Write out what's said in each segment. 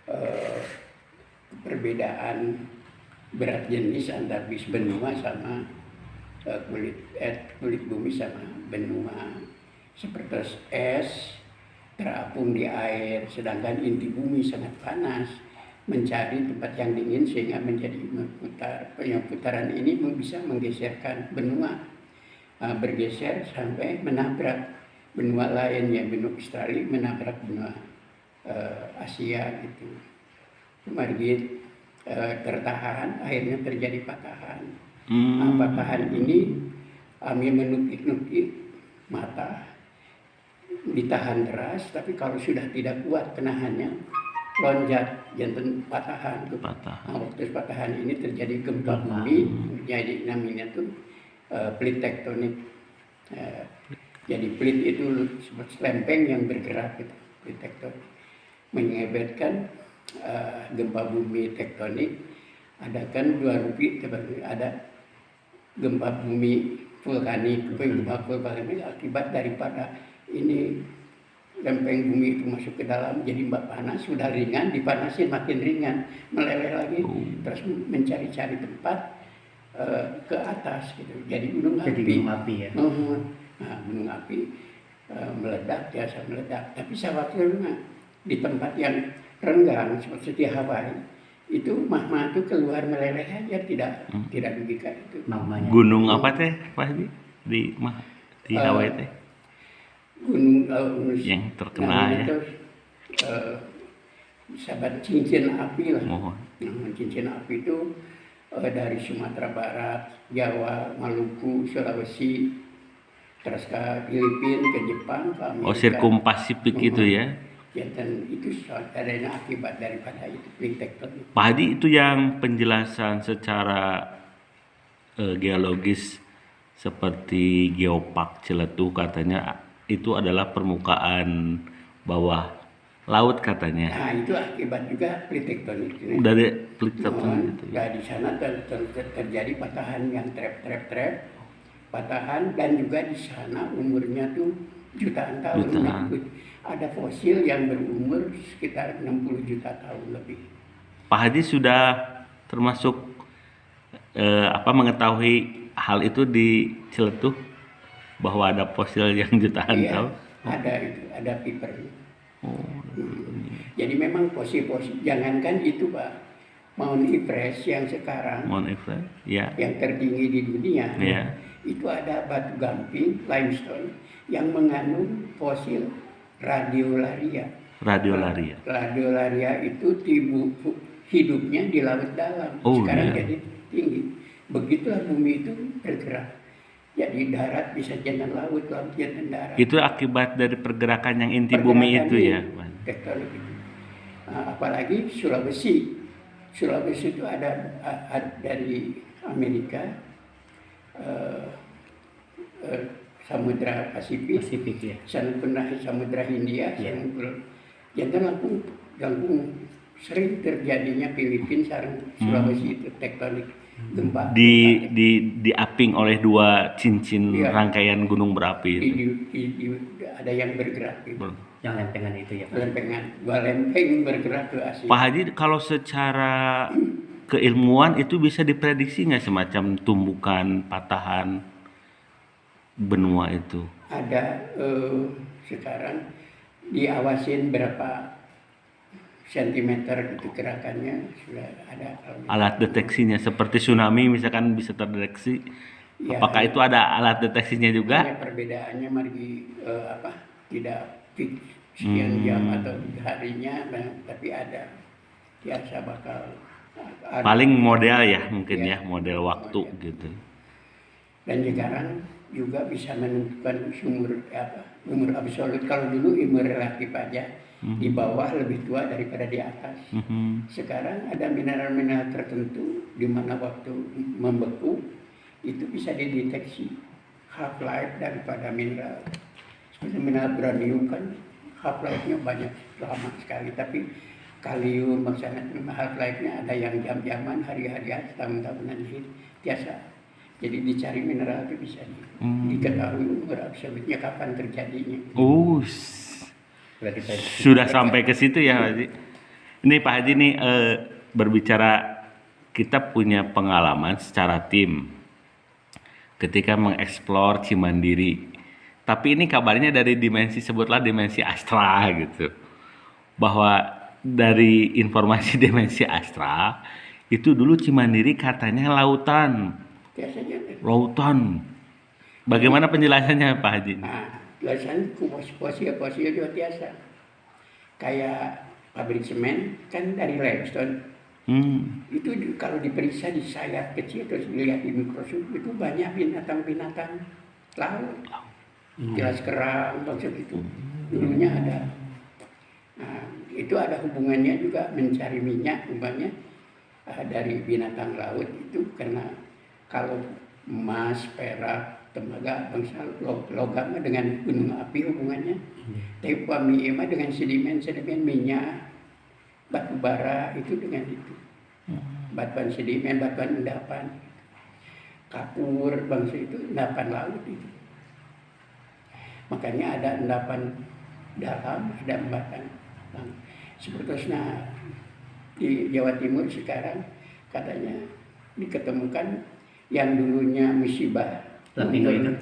eh, perbedaan berat jenis antar bis benua sama kulit bumi sama benua. Seperti es terapung di air, sedangkan inti bumi sangat panas, mencari tempat yang dingin sehingga menjadi berputar. Putaran ini bisa menggeserkan benua, bergeser sampai menabrak benua lain, ya benua Australia menabrak benua Asia gitu. Kemudian tertahan, akhirnya terjadi patahan. Patahan ini kami menukik-nukik mata, ditahan deras, tapi kalau sudah tidak kuat penahannya, lonjak jantung patahan. Waktu patahan ini terjadi gempa bumi, jadi namanya tuh plate tektonik. Jadi plate itu seperti lempeng yang bergerak gitu, plate tektonik. Mengakibatkan gempa bumi tektonik, ada kan dua rupi, ada gempa bumi vulkanik. Gempa vulkanik akibat daripada ini lempeng bumi itu masuk ke dalam, jadi panas, sudah ringan, dipanasin makin ringan, meleleh lagi, terus mencari-cari tempat ke atas gitu. Jadi gunung api ya. Gunung api meledak, biasa meledak. Tapi saya waktunya di tempat yang renggang seperti Hawaii itu magma itu keluar meleleh aja, tidak begitu itu. Gunung apa teh Pak Haji di Hawaii teh? Gunung yang terkenal ya. Sahabat cincin api lah. Cincin api itu dari Sumatera Barat, Jawa, Maluku, Sulawesi, terus ke Filipina, ke Jepang, ke Amerika. Sirkum Pasifik itu ya. Ya, dan itu adanya akibat daripada itu plate tektonik. Pak Hadi, itu yang penjelasan secara geologis seperti geopark Ciletuh katanya itu adalah permukaan bawah laut katanya. Nah, itu akibat juga plate tektonik. Dari plate tektonik itu. Ya, di sana terjadi patahan yang trap, patahan, dan juga di sana umurnya tuh jutaan tahun. Ada fosil yang berumur sekitar 60 juta tahun lebih. Pak Hadi sudah termasuk mengetahui hal itu di Ciletuh bahwa ada fosil yang jutaan tahun? Ada papernya. Jadi memang fosil, jangankan itu Pak, Mount Everest yang sekarang, yang tertinggi di dunia, itu ada batu gamping limestone yang mengandung fosil radiolaria. Radiolaria itu hidupnya di laut dalam. Sekarang jadi tinggi. Begitulah bumi itu bergerak. Jadi darat bisa jalan laut, laut jalan darat. Itu akibat dari pergerakan yang inti bumi itu ya. Tektonik itu. Apalagi Sulawesi itu ada dari Amerika, Samudra Pasifik ya. Samudra Hindia, jangan ganggu sering terjadinya Filipina sarang Sulawesi itu tektonik gempa. Diaping oleh dua cincin rangkaian gunung berapi itu. Ada yang bergerak itu. Yang lempengan itu ya. Dua lempeng bergerak ke Asia. Pak Haji, kalau secara keilmuan itu bisa diprediksi nggak semacam tumbukan patahan benua itu? Ada sekarang diawasin berapa sentimeter itu gerakannya, sudah ada alat deteksinya seperti tsunami misalkan bisa terdeteksi. Ya, apakah itu ada alat deteksinya juga? Perbedaannya tidak fix sekian jam atau harinya, tapi ada biasa bakal paling model ya mungkin ya model waktu gitu. Dan sekarang juga bisa menentukan umur absolut. Kalau dulu umur relatif aja, di bawah lebih tua daripada di atas. Sekarang ada mineral-mineral tertentu di mana waktu membeku itu bisa dideteksi half life daripada mineral. Seperti mineral uranium kan half life-nya banyak, lama sekali, tapi kalium sangat half life-nya ada yang jam-jaman, hari-harian, tahun-tahunan biasa. Jadi dicari mineral itu bisa diketahui umur absolutnya kapan terjadinya. Sudah sampai ke situ ya, Haji? Ini Pak Haji nih berbicara, kita punya pengalaman secara tim ketika mengeksplor Cimandiri. Tapi ini kabarnya dari dimensi, sebutlah dimensi astral gitu. Bahwa dari informasi dimensi astral itu dulu Cimandiri katanya lautan. Biasanya Lautan. Bagaimana penjelasannya Pak Haji? Penjelasan posisi luar biasa. Kayak pabrik semen kan dari limestone. Itu kalau diperiksa di sayap kecil terus dilihat di mikroskop itu banyak binatang-binatang laut. Jelas kerang, maksud itu. Dulunya ada. Nah, itu ada hubungannya juga mencari minyak, umpamanya dari binatang laut itu karena kalau emas, perak, tembaga, bangsa logam dengan gunung api hubungannya. Tapi umpamanya dengan sedimen minyak, batu bara itu dengan itu. Batuan sedimen, batuan endapan, kapur, bangsa itu endapan laut itu. Makanya ada endapan dalam, ada endapan laut. Sepertinya di Jawa Timur sekarang katanya diketemukan yang dulunya musibah Lapindo itu.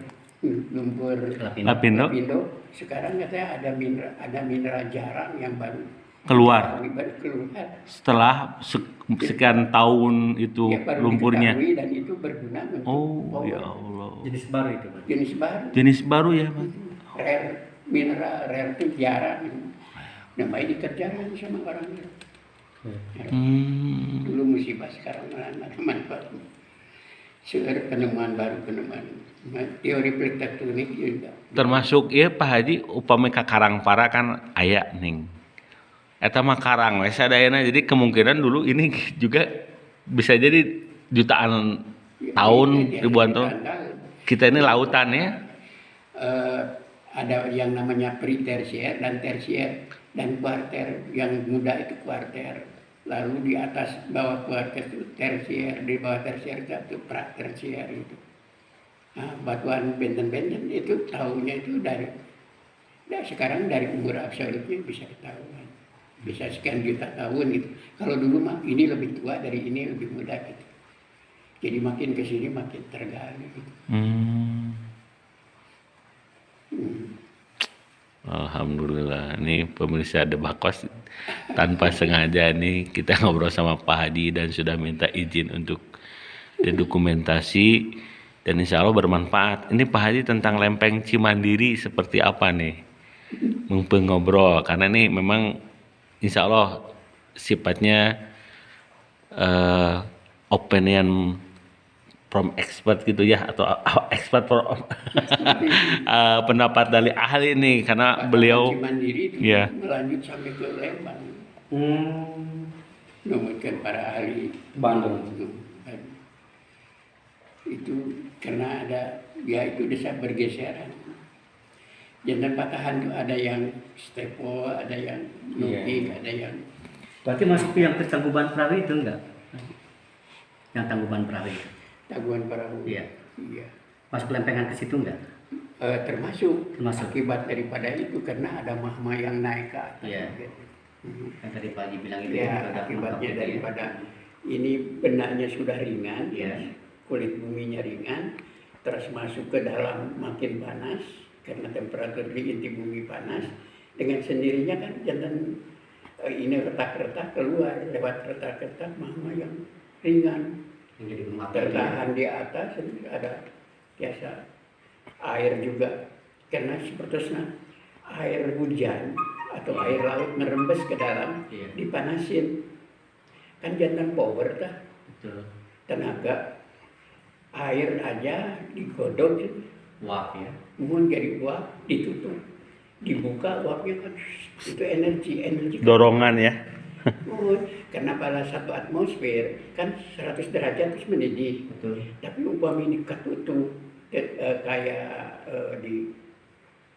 Lumpur Lapindo sekarang katanya ada mineral jarang yang baru keluar keluar setelah sekian tahun itu ya, baru lumpurnya. diketahui dan itu berguna untuk Oh ya Allah. Jenis baru itu, Pak. jenis baru Ya Pak. rare mineral rare itu jarang namanya dikerjakan sama orang dulu musibah sekarang ada manfaat penemuan baru teori plate tektonik juga Termasuk ya Pak Haji upami ka Karangpara kan aya ning eta mah karang we sadayana, jadi kemungkinan dulu ini juga bisa jadi jutaan tahun, ribuan tahun kita ini lautan ya. Ada yang namanya pre-tersier dan tersier dan kuarter. Yang muda itu kuarter, lalu di atas bawah kuarter itu tersier, di bawah tersier itu pra-tersier itu. Nah, batuan benten-benten itu tahunya itu dari sekarang dari umur absolutnya bisa ketahuan, bisa sekian juta tahun gitu. Kalau dulu mah ini lebih tua dari ini, lebih muda gitu. Jadi makin ke sini makin tergali gitu. Alhamdulillah, ini pemirsa Debakos tanpa sengaja nih kita ngobrol sama Pak Haji dan sudah minta izin untuk didokumentasi dan insya Allah bermanfaat. Ini Pak Haji tentang lempeng Cimandiri seperti apa nih? Mumpung ngobrol karena ini memang insya Allah sifatnya opinion from expert gitu ya, atau expert from pendapat dari ahli nih karena beliau Cimandiri itu ya melanjut sampai ke Lembang. Nomorkan para ahli Bandung. Itu karena ada ya itu desa bergeseran. Jantan patahan itu ada yang stepo, ada yang nuping, ada yang. Berarti masuk ke yang ke Tangkuban Perahu itu enggak? Yang Tangkuban Perahu itu. Taguan Perahu. Iya. Iya. Masuk lempengan ke situ enggak? Termasuk Termasuk. akibat daripada itu karena ada mahma yang naik ke atas. Iya. Gitu. Yang tadi Pak Haji bilang itu Ya, produk akibatnya mangkok daripada ini benaknya sudah ringan, Iya. kulit buminya ringan, terus masuk ke dalam makin panas karena temperatur di inti bumi panas. Dengan sendirinya kan jantan ini retak-retak keluar lewat retak-retak mahma yang ringan. yang jadi mengapa Tertahan di atas ada biasa air juga karena sepertinya air hujan atau air laut merembes ke dalam Iya. dipanasin kan jantan power dah Betul. tenaga air aja digodok Wah ya. mohon jadi uap ditutup dibuka uapnya kan itu energi dorongan ya. karena pada satu atmosfer kan 100 derajat terus mendidih. Betul. Tapi umpama ini ketutup kayak di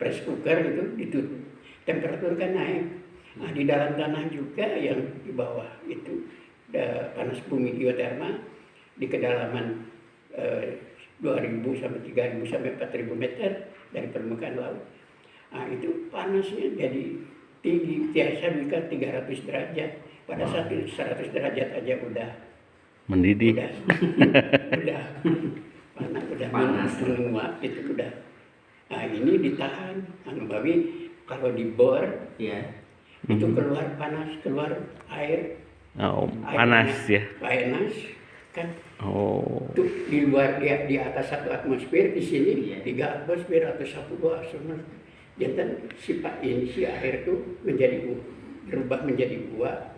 press cooker itu ditutup, temperatur kan naik. Nah, di dalam tanah juga yang di bawah itu panas bumi geotermal di kedalaman 2.000 sampai 3.000 sampai 4.000 meter dari permukaan laut. Nah, itu panasnya jadi tinggi, biasa bisa 300 derajat. Pada 100 derajat aja udah Mendidih. udah udah Panas. menguap itu udah. Nah ini ditahan, babi kalau dibor Iya. itu keluar panas, keluar air. Oh, panas ya. Panas kan. Oh. Itu di luar dia di atas 1 atmosfer, di sini Iya. 3 atmosfer atau 10 atmosfer. Jadi sifat ini si air itu berubah menjadi uap,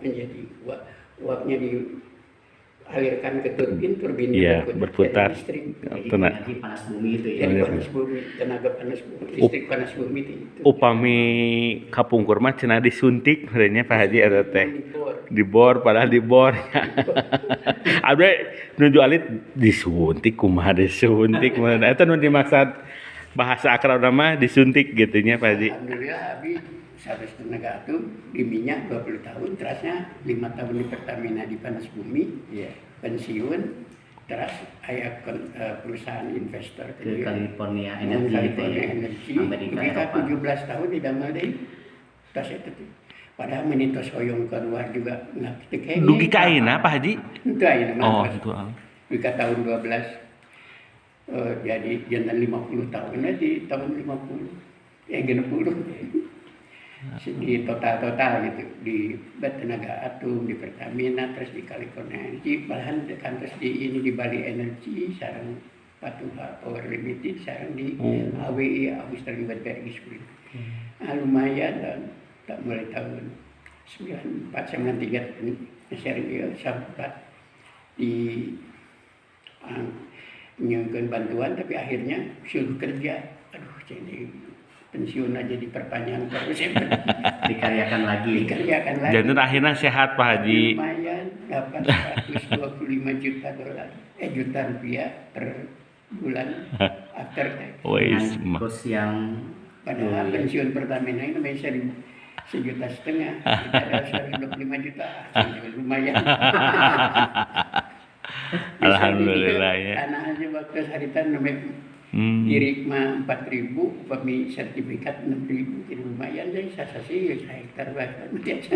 uapnya dialirkan ke turbin Iya, berputar. listrik. Jadi Tenang. energi panas bumi itu ya. Jadi panas bumi, tenaga panas bumi, listrik panas bumi itu. Upami kapungkur mah cenah disuntik sebenarnya Pak Haji eta teh. Dibor. Dibor padahal dibor. Abre nuju alit disuntik kumaha disuntik mana eta nu dimaksud bahasa akrab mah disuntik gitunya Pak Haji. Alhamdulillah Abi sabes tenaga itu di minyak 20 tahun, terusnya 5 tahun di Pertamina di panas bumi, Iya. pensiun, terus aya perusahaan investor Ke California dan Energy itu California ya. Energy, Amerika mereka Eropa. 17 tahun di damel deui. Tas itu tuh. Padahal menitos hoyong keluar juga nggak tekeng. Dugi ka ayeuna Pak Haji? Itu ayeuna Oh, mah. itu. Di tahun 12 jadi jantan 50 tahun di tahun 50 60 di total gitu di tenaga atom di Pertamina terus di California Energy malahan kan terus di ini di Bali Energy sareng Patuha Power Limited sareng di AWI Australia Battery School. Lumayan dan tak mulai tahun 94 93 serius sempat di menyuguhkan bantuan tapi akhirnya suruh kerja. Aduh jadi pensiun aja diperpanjang terus Dikaryakan lagi. dikerjakan lagi. Janten akhirnya sehat Pak Haji. Lumayan dapat 125 juta dolar juta rupiah per bulan after tax. Wes Dengan kurs yang Padahal pensiun Pertamina itu bisa 1,5 juta, kita ada 125 juta, lumayan. Alhamdulillah ya. Anak aja waktu haritan diri mah 4.000, upami sertifikat 6.000, jadi lumayan deh. Saya sih hektar bahkan biasa.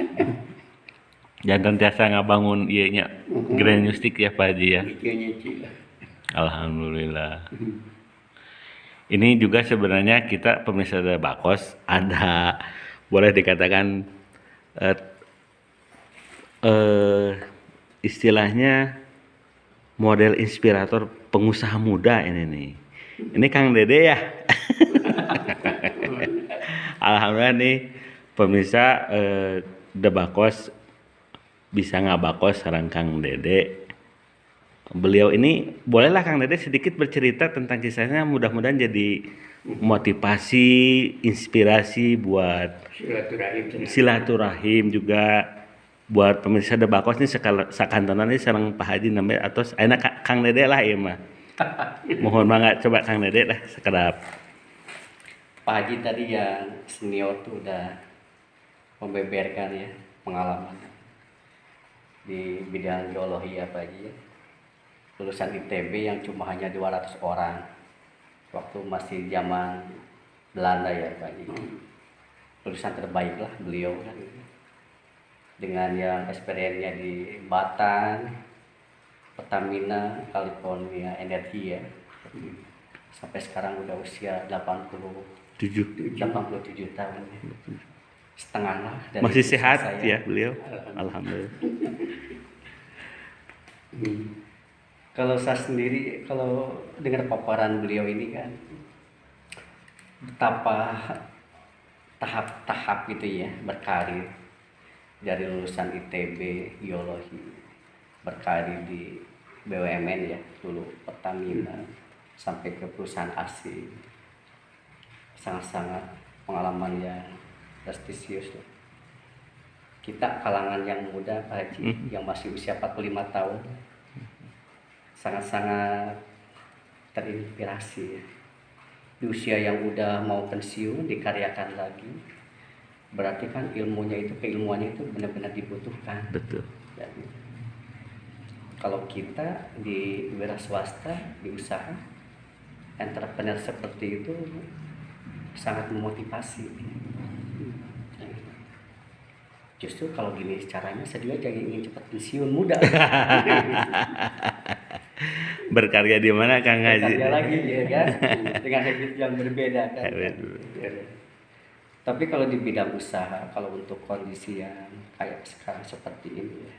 Jantan tiasa ngabangun ieu nya Grand Stick ya Pak Haji ya. Mikirnya cila. Alhamdulillah. Ini juga sebenarnya kita pemirsa dari Bakos ada boleh dikatakan istilahnya model inspirator pengusaha muda ini nih. Ini Kang Dede ya. Alhamdulillah nih pemirsa The Bakos bisa ngabakos sareng Kang Dede. Beliau ini bolehlah Kang Dede sedikit bercerita tentang kisahnya, mudah-mudahan jadi motivasi, inspirasi buat silaturahim juga buat pemirsa The Bakos nih sakantonan nih sareng Pak Haji namanya atau enak Kang Dede lah ieu mah. Mohon banget coba Kang Dede lah sekedap. Pak Haji tadi yang senior tuh udah membeberkan ya pengalaman di bidang geologi ya Pak Haji ya. Lulusan ITB yang cuma hanya 200 orang waktu masih zaman Belanda ya Pak Haji. Lulusan terbaik lah beliau kan. Dengan yang experience-nya di Batan, Pertamina, California Energy ya. Sampai sekarang udah usia 87 tahun ya. Setengah lah dari Masih sehat saya. ya beliau. Alhamdulillah. Kalau saya sendiri kalau dengar paparan beliau ini kan betapa tahap-tahap gitu ya berkarir dari lulusan ITB geologi berkarir di BUMN ya dulu Pertamina sampai ke perusahaan asing, sangat-sangat pengalaman yang prestisius loh. Kita kalangan yang muda Pak Haji yang masih usia 45 tahun sangat-sangat terinspirasi ya. Di usia yang udah mau pensiun dikaryakan lagi, berarti kan keilmuannya itu benar-benar dibutuhkan. Betul. Jadi, kalau kita di wira swasta di usaha entrepreneur seperti itu sangat memotivasi. Justru kalau gini caranya saya juga jadi ingin cepat pensiun muda. Berkarya di mana Kang Haji? Berkarya lagi ya kan, dengan habit yang berbeda kan. Habit. Tapi kalau di bidang usaha, kalau untuk kondisi yang kayak sekarang seperti ini ya,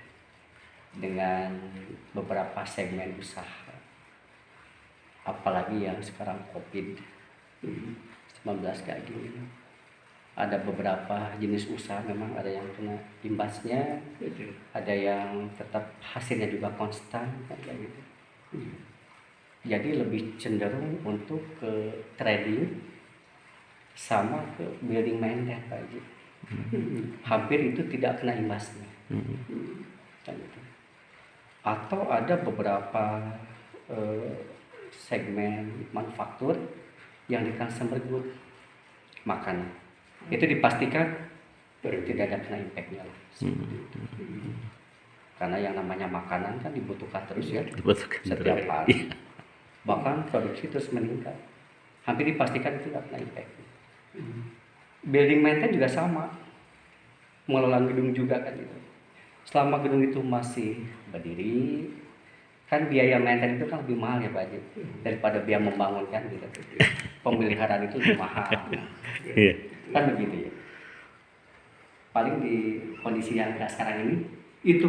dengan beberapa segmen usaha, apalagi yang sekarang COVID-19 kayak gini, ada beberapa jenis usaha memang ada yang kena imbasnya, ada yang tetap hasilnya juga konstan kayak gitu. Jadi lebih cenderung untuk ke trading sama ke building maintenance Pak Haji. Hampir itu tidak kena imbasnya. Kayak gitu. Atau ada beberapa segmen manufaktur yang di consumer good, makanan. Itu dipastikan tidak ada kena impact-nya lah. Karena yang namanya makanan kan dibutuhkan terus ya, setiap hari. Bahkan produksi terus meningkat. Hampir dipastikan itu tidak kena impact. Building maintenance juga sama, mengelola gedung juga kan gitu. Selama gedung itu masih berdiri, kan biaya maintenance itu kan lebih mahal ya Pak Haji, daripada biaya membangun kan gitu. Pemeliharaan itu lebih mahal. Kan begitu ya. Paling di kondisi yang kayak sekarang ini itu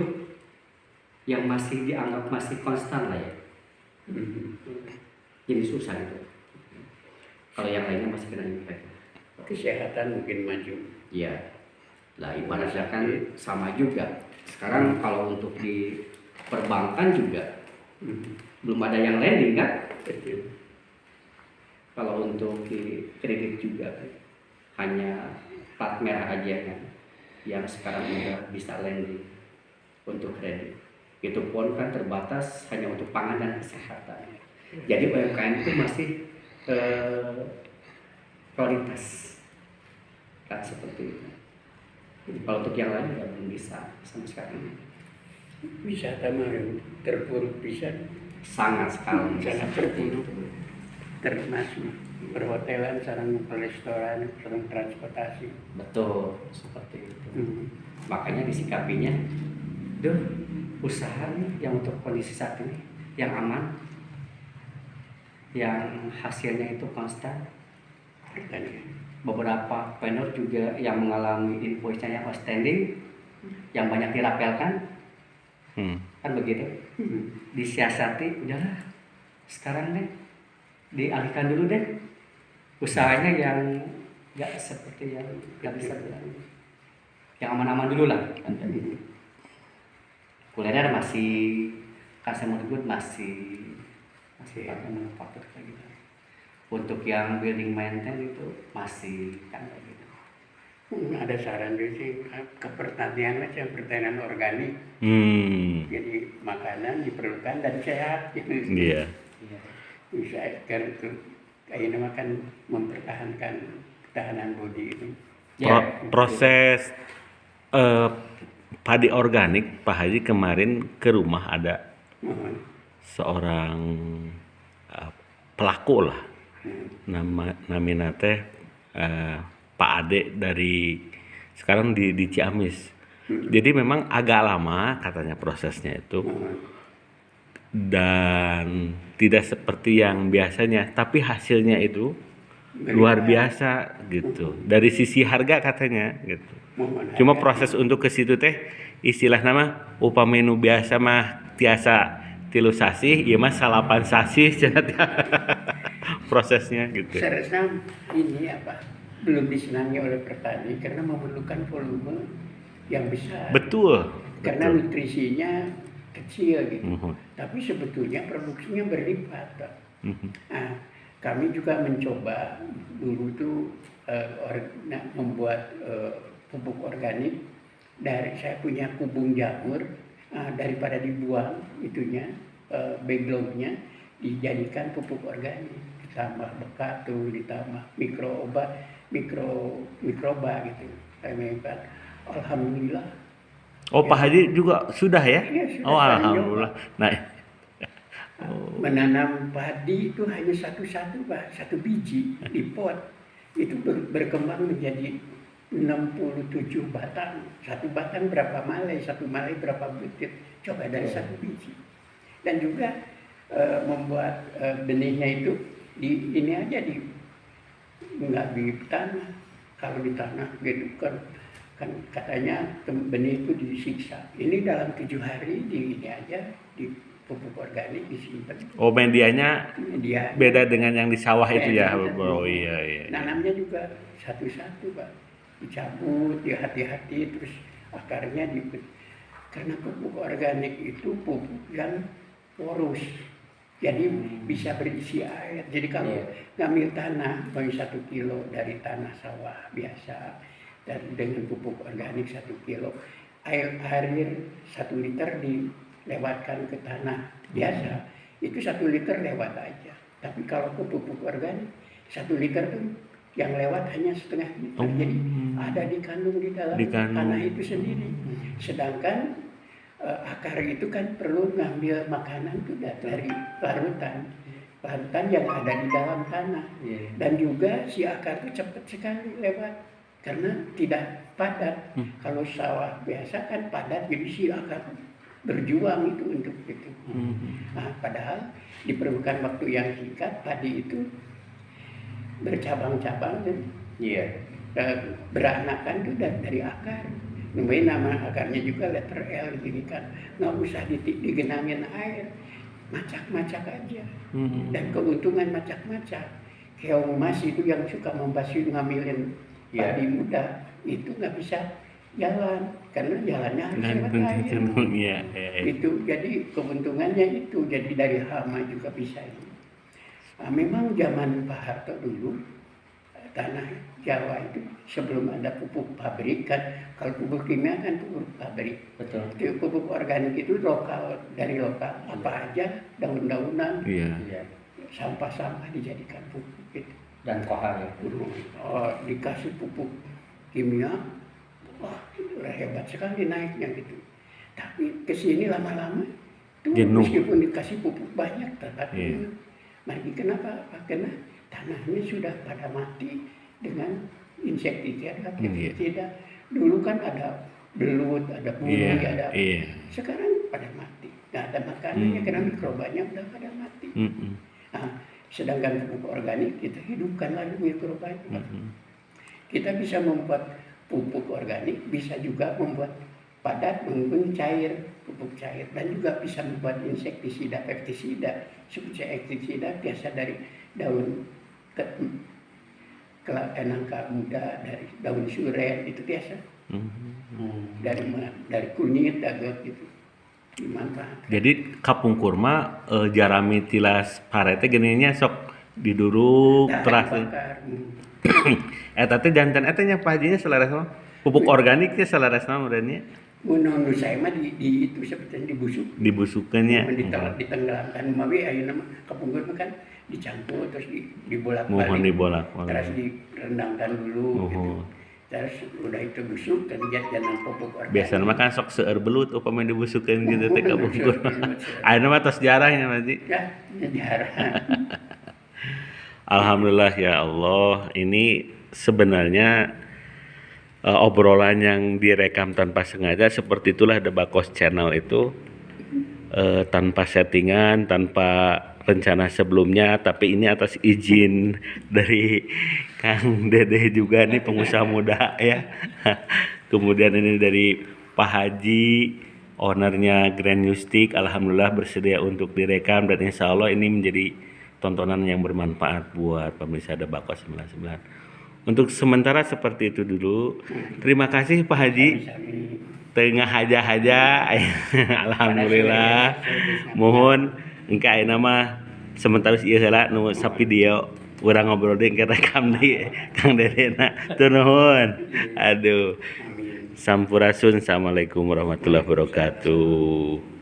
yang masih dianggap masih konstan lah ya. Jadi susah itu. Kalau yang lainnya masih kena impact. Kesehatan mungkin maju. Iya. Lah ibaratnya kan sama juga. Sekarang kalau untuk di perbankan juga belum ada yang lending kan? Kalau untuk di kredit juga hanya plat merah aja kan yang sekarang udah bisa lending untuk kredit. Itu pun kan terbatas hanya untuk pangan dan kesehatan. Jadi UMKM itu masih prioritas kan seperti itu. Kalau untuk yang lain ya belum bisa sama sekali. Wisata mah terpuruk bisa, Sangat sekali. sangat terpuruk. Termasuk perhotelan, sarang restoran, sarang transportasi. Betul seperti itu. Makanya disikapinya, usaha nih yang untuk kondisi saat ini yang aman, yang hasilnya itu konstan. Beberapa vendor juga yang mengalami invoice-nya yang outstanding, yang banyak dirapelkan, kan begitu. Disiasati, udahlah sekarang deh dialihkan dulu deh usahanya yang nggak seperti yang nggak bisa bilang, yang aman-aman dulu lah. Kuliner masih, customer good masih pakai manufaktur kayak gitu. Untuk yang building maintenance itu masih kan kayak gitu. Ada saran juga sih ke pertanian macam pertanian organik. Jadi makanan diperlukan dan sehat. Iya. Bisa kayak nama kan mempertahankan ketahanan bodi itu. Proses padi organik Pak Haji kemarin ke rumah ada seorang pelaku lah, namanya teh Pak Ade dari sekarang di Ciamis. Jadi memang agak lama katanya prosesnya itu dan tidak seperti yang biasanya, tapi hasilnya itu luar biasa gitu. Dari sisi harga katanya gitu. Cuma proses untuk ke situ teh istilah nama upah menu biasa mah tiasa tilu sasih, ieu mah salapan sasih prosesnya gitu. Seharusnya ini apa? Belum disenangi oleh petani karena memerlukan volume yang besar. Betul. Karena nutrisinya kecil gitu. Tapi sebetulnya produksinya berlipat. Nah, kami juga mencoba dulu tuh membuat pupuk organik dari saya punya kubung jamur, daripada dibuang itunya backgroundnya dijadikan pupuk organik, ditambah bekatul, ditambah mikroba gitu. Saya alhamdulillah. Oh ya. Pak Haji juga sudah ya? Iya, sudah. Oh alhamdulillah. Nah, menanam padi itu hanya satu biji di pot, itu berkembang menjadi 67 batang. Satu batang berapa malai, satu malai berapa butir. Coba dari satu biji. Dan juga membuat benihnya itu ini aja nggak di tanah. Kalau di tanah gitu kan katanya benih itu disiksa. Ini dalam 7 hari ini aja di pupuk organik disimpan. Oh, medianya Dia beda dengan yang di sawah itu ya, Medianya bro. Iya. nanamnya juga satu-satu, Pak. Dicabut, hati-hati, terus akarnya karena pupuk organik itu pupuk yang porus. Jadi bisa berisi air. Jadi kalau ngambil tanah, mau 1 kilo dari tanah sawah biasa, dan dengan pupuk organik 1 kilo, air 1 liter dilewatkan ke tanah biasa, itu 1 liter lewat aja. Tapi kalau ke pupuk organik, 1 liter tuh yang lewat hanya setengah liter. Jadi ada dikandung di dalam tanah itu sendiri. Sedangkan akar itu kan perlu ngambil makanan itu dari larutan yang ada di dalam tanah. Dan juga si akar itu cepat sekali lewat karena tidak padat. Kalau sawah biasa kan padat, jadi si akar berjuang itu untuk itu. Nah, padahal diperlukan waktu yang singkat. Padi itu bercabang-cabang dan beranakan itu dari akar. Namanya nama akarnya juga letter L gini kan, nggak usah digenangin air, macak-macak aja. Dan keuntungan macak-macak, keong itu yang suka membasuh ngambilin padi muda itu nggak bisa jalan karena jalannya harus lewat air. Itu jadi keuntungannya itu, jadi dari hama juga bisa ini. Nah, memang zaman Pak Harto dulu tanah Jawa itu sebelum ada pupuk pabrik kan, kalau pupuk kimia kan pupuk pabrik. Betul. Pupuk organik itu dari lokal, apa aja daun-daunan, sampah-sampah dijadikan pupuk gitu. Dan kohar ya. Dikasih pupuk kimia, wah udah hebat sekali naiknya gitu. Tapi kesini lama-lama tuh meskipun dikasih pupuk banyak tetap mari kenapa? Karena tanahnya sudah pada mati dengan insektisida, pestisida. Dulu kan ada belut, ada bulu, ada. Sekarang pada mati. Nggak ada makanannya karena mikrobanya udah pada mati. Nah, sedangkan pupuk organik kita hidupkan lagi mikrobanya. Kita bisa membuat pupuk organik, bisa juga membuat padat menggunakan cair, pupuk cair, dan juga bisa membuat insektisida, pestisida. Insektisida biasa dari daun nangka muda, dari daun suren itu biasa. Dari kunyit, dagot gitu dimanfaatkan. Jadi kapung kurma jarami tilas parete geninya sok diduruk terus. Tapi jantan etanya pajinya selaras mah pupuk organiknya selaras mah udahnya. Menurut saya mah di itu seperti dibusukkannya. Ditenggelamkan mawi ayeuna mah kapung kurma kan dicampur terus dibolak-balik. Mohon dibolak-balik. Terus direndangkan dulu gitu. Terus udah itu busuk kan jangan pupuk organik. Biasanya mah kan sok seueur belut upama dibusukkeun gitu teh kapung kurma. Ayeuna mah tos jarahnya Mas. Ya, jarah. Alhamdulillah ya Allah, ini sebenarnya obrolan yang direkam tanpa sengaja, seperti itulah The Bakos Channel itu, tanpa settingan, tanpa rencana sebelumnya, tapi ini atas izin dari Kang Dede juga nih, pengusaha muda ya. Kemudian ini dari Pak Haji, ownernya Grand Newstick, alhamdulillah bersedia untuk direkam, dan insya Allah ini menjadi tontonan yang bermanfaat buat pemirsa The Bakos 99. Untuk sementara seperti itu dulu. Terima kasih Pak Haji. Tengah haja-haja. Alhamdulillah. Mohon engke ayeuna mah sementara ieu heula nu savideo urang ngobrol deui engke rekam deui Kang Dedena. Tur nuhun. Aduh. Sampurasun. Assalamualaikum warahmatullahi wabarakatuh.